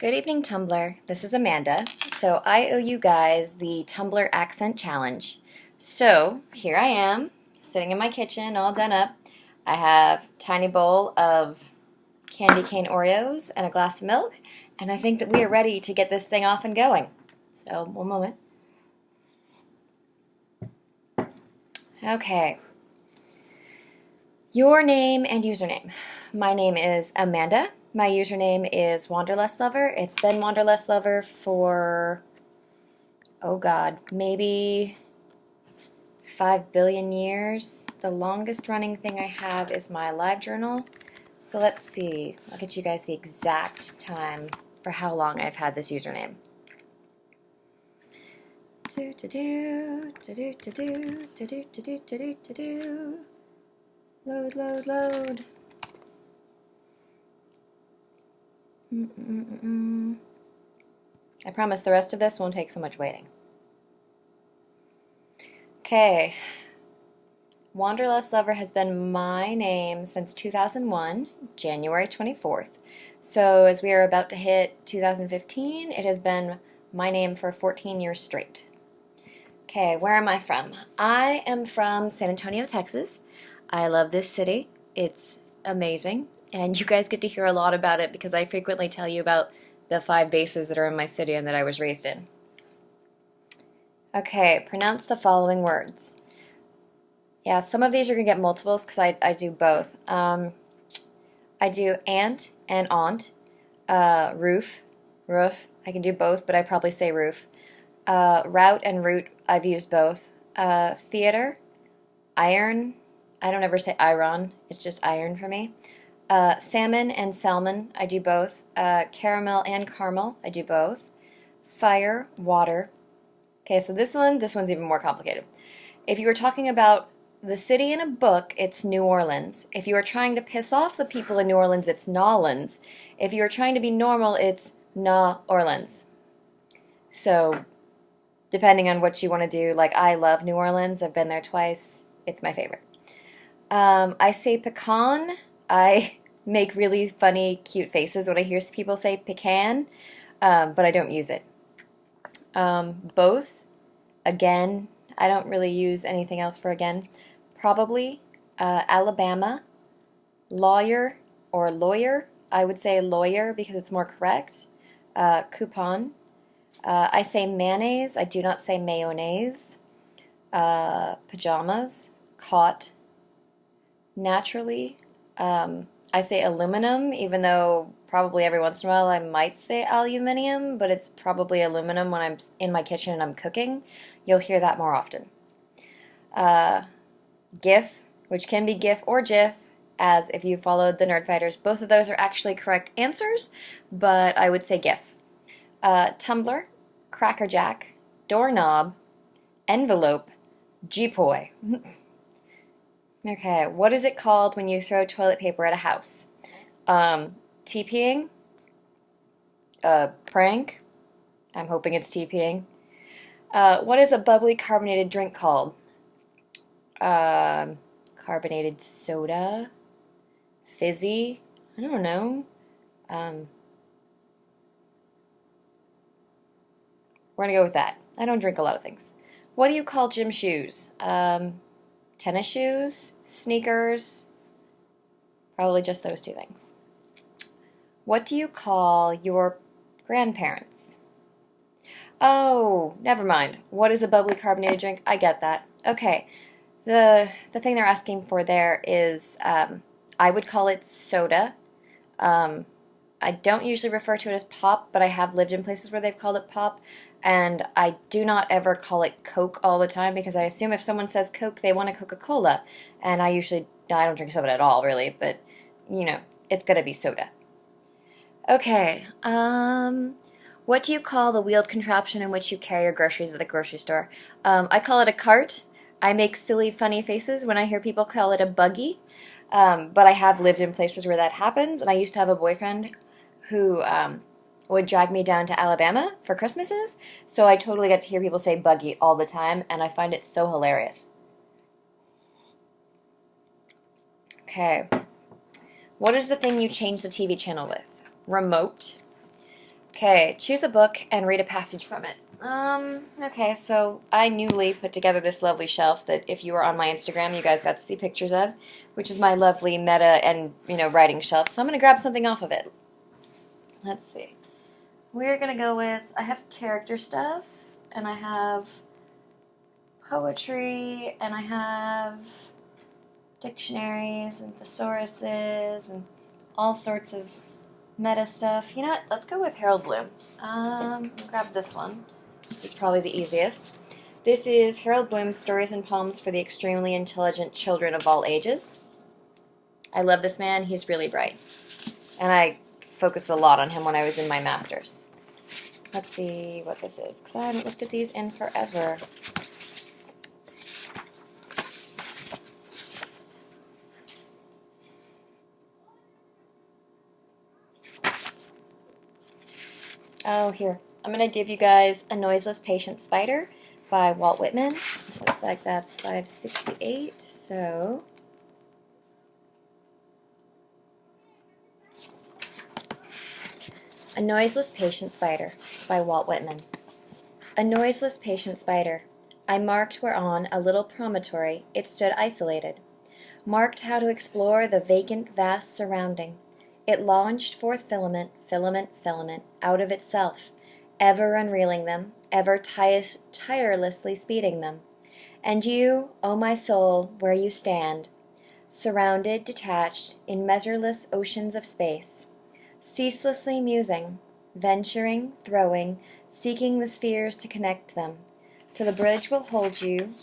Good evening, Tumblr. This is Amanda. So I owe you guys the Tumblr accent challenge. So here I am, sitting in my kitchen, all done up. I have a tiny bowl of candy cane Oreos and a glass of milk, and I think that we are ready to get this thing off and going. So, one moment. Okay. Your name and username. My name is Amanda. My username is Wanderlust Lover. It's been Wanderlust Lover for, oh God, maybe 5 billion years. The longest running thing I have is my live journal. So let's see. I'll get you guys the exact time for how long I've had this username. Load, load, load. I promise the rest of this won't take so much waiting. Okay. Wanderlust Lover has been my name since 2001, January 24th. So as we are about to hit 2015, it has been my name for 14 years straight. Okay, where am I from? I am from San Antonio, Texas. I love this city. It's amazing. And you guys get to hear a lot about it because I frequently tell you about the 5 bases that are in my city and that I was raised in. Okay, pronounce the following words. Yeah, some of these you're going to get multiples because I do both. I do aunt and aunt, roof, roof. I can do both, but I probably say roof. Route and root, I've used both. Theater, iron, I don't ever say iron, it's just iron for me. Salmon and salmon, I do both. Caramel and caramel, I do both. Fire, water. Okay, so this one's even more complicated. If you were talking about the city in a book, it's New Orleans. If you are trying to piss off the people in New Orleans, it's Nolans. If you are trying to be normal, it's Nah Orleans. So, depending on what you want to do, like I love New Orleans. I've been there twice. It's my favorite. I say pecan. I make really funny, cute faces when I hear people say pecan, but I don't use it. Both. Again, I don't really use anything else for again. Probably. Alabama. Lawyer or lawyer. I would say lawyer because it's more correct. Coupon. I say mayonnaise. I do not say mayonnaise. Pajamas. Caught. Naturally. I say aluminum, even though probably every once in a while I might say aluminium, but it's probably aluminum when I'm in my kitchen and I'm cooking. You'll hear that more often. GIF, which can be GIF or GIF, as if you followed the Nerd Fighters. Both of those are actually correct answers, but I would say GIF. Tumblr, crackerjack, doorknob, envelope, G-poi. Okay, what is it called when you throw toilet paper at a house? TPing? Prank? I'm hoping it's TPing. What is a bubbly carbonated drink called? Carbonated soda? Fizzy? I don't know. We're gonna go with that. I don't drink a lot of things. What do you call gym shoes? Tennis shoes, sneakers, probably just those 2 things. What do you call your grandparents? Oh, never mind. What is a bubbly carbonated drink? I get that. Okay, the thing they're asking for there is, I would call it soda. I don't usually refer to it as pop, but I have lived in places where they've called it pop. And I do not ever call it Coke all the time because I assume if someone says Coke, they want a Coca-Cola. And I don't drink soda at all, really, but, you know, it's gonna be soda. Okay, what do you call the wheeled contraption in which you carry your groceries at the grocery store? I call it a cart. I make silly, funny faces when I hear people call it a buggy. But I have lived in places where that happens, and I used to have a boyfriend who, would drag me down to Alabama for Christmases, so I totally get to hear people say buggy all the time, and I find it so hilarious. Okay. What is the thing you change the TV channel with? Remote. Okay, choose a book and read a passage from it. Okay, so I newly put together this lovely shelf that if you were on my Instagram, you guys got to see pictures of, which is my lovely meta and, writing shelf. So I'm going to grab something off of it. Let's see. We're going to go with, I have character stuff, and I have poetry, and I have dictionaries and thesauruses and all sorts of meta stuff. You know what? Let's go with Harold Bloom. I'll grab this one. It's probably the easiest. This is Harold Bloom's Stories and Poems for the Extremely Intelligent Children of All Ages. I love this man. He's really bright. And I focused a lot on him when I was in my master's. Let's see what this is, because I haven't looked at these in forever. Oh, here. I'm going to give you guys A Noiseless Patient Spider by Walt Whitman. Looks like that's 568, so... A Noiseless Patient Spider by Walt Whitman. A noiseless patient spider. I marked where on a little promontory it stood isolated. Marked how to explore the vacant, vast surrounding. It launched forth filament, filament, filament, out of itself, ever unreeling them, ever tirelessly speeding them. And you, O my soul, where you stand, surrounded, detached, in measureless oceans of space, ceaselessly musing, venturing, throwing, seeking the spheres to connect them, till the bridge will hold you,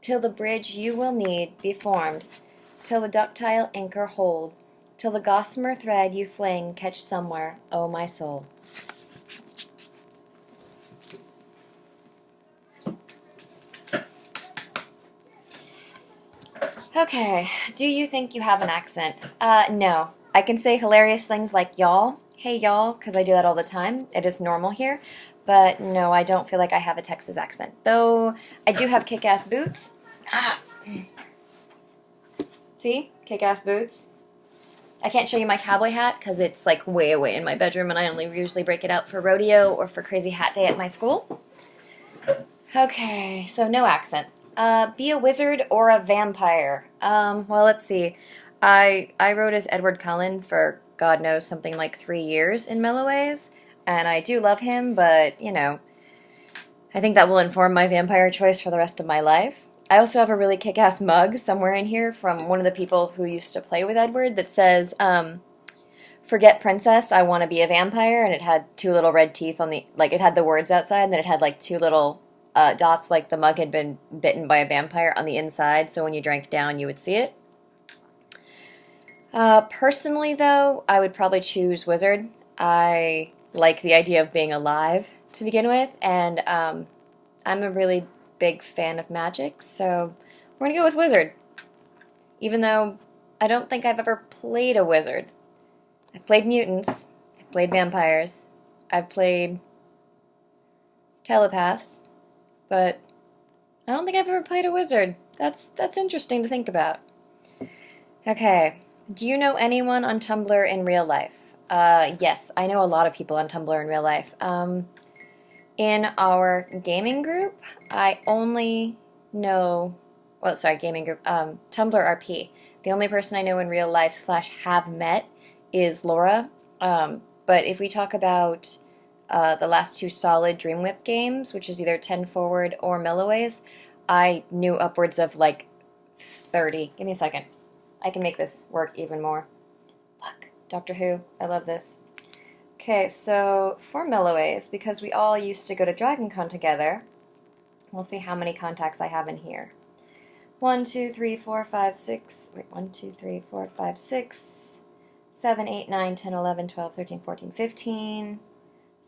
till the bridge you will need be formed, till the ductile anchor hold, till the gossamer thread you fling catch somewhere, O my soul. Okay, do you think you have an accent? No. I can say hilarious things like y'all, hey y'all, because I do that all the time. It is normal here. But no, I don't feel like I have a Texas accent. Though I do have kick-ass boots. See? Kick-ass boots. I can't show you my cowboy hat because it's like way away in my bedroom and I only usually break it out for rodeo or for crazy hat day at my school. Okay, so no accent. Be a wizard or a vampire. Well, let's see. I wrote as Edward Cullen for, God knows, something like 3 years in Melloways, and I do love him, but, I think that will inform my vampire choice for the rest of my life. I also have a really kick-ass mug somewhere in here from one of the people who used to play with Edward that says, forget princess, I want to be a vampire, and it had 2 little red teeth on the, it had the words outside, and then it had, 2 little dots, like the mug had been bitten by a vampire on the inside, so when you drank down, you would see it. Personally, though, I would probably choose wizard. I like the idea of being alive to begin with, and I'm a really big fan of magic, so we're gonna go with wizard. Even though I don't think I've ever played a wizard. I've played mutants, I've played vampires, I've played telepaths, but I don't think I've ever played a wizard. That's interesting to think about. Okay. Do you know anyone on Tumblr in real life? Yes, I know a lot of people on Tumblr in real life. In our gaming group, I only know, gaming group, Tumblr RP. The only person I know in real life / have met is Laura. But if we talk about the last 2 solid Dreamwhip games, which is either 10 Forward or Melloways, I knew upwards of 30. Give me a second. I can make this work even more. Look, Doctor Who. I love this. Okay, so for Melloways, because we all used to go to DragonCon together, we'll see how many contacts I have in here. 1, 2, 3, 4, 5, 6. Wait, 1, 2, 3, 4, 5, 6, 7, 8, 9, 10, 11, 12, 13, 14, 15,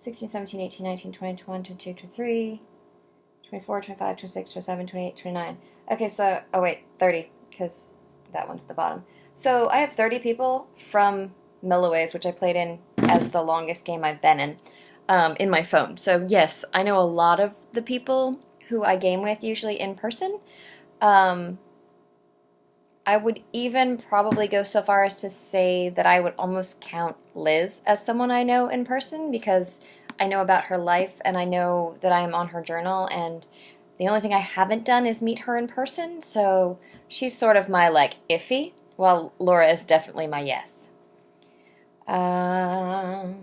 16, 17, 18, 19, 20, 21, 22, 23, 24, 25, 26, 27, 28, 29. Okay, so, 30, because that one's at the bottom. So I have 30 people from Melloways, which I played in as the longest game I've been in my phone. So yes, I know a lot of the people who I game with, usually in person. I I would even probably go so far as to say that I would almost count Liz as someone I know in person, because I know about her life and I know that I am on her journal, and the only thing I haven't done is meet her in person, so she's sort of my, like, iffy, while Laura is definitely my yes. Oh.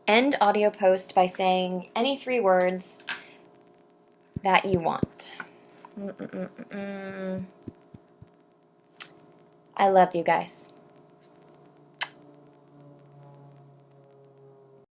End audio post by saying any 3 words that you want. I love you guys.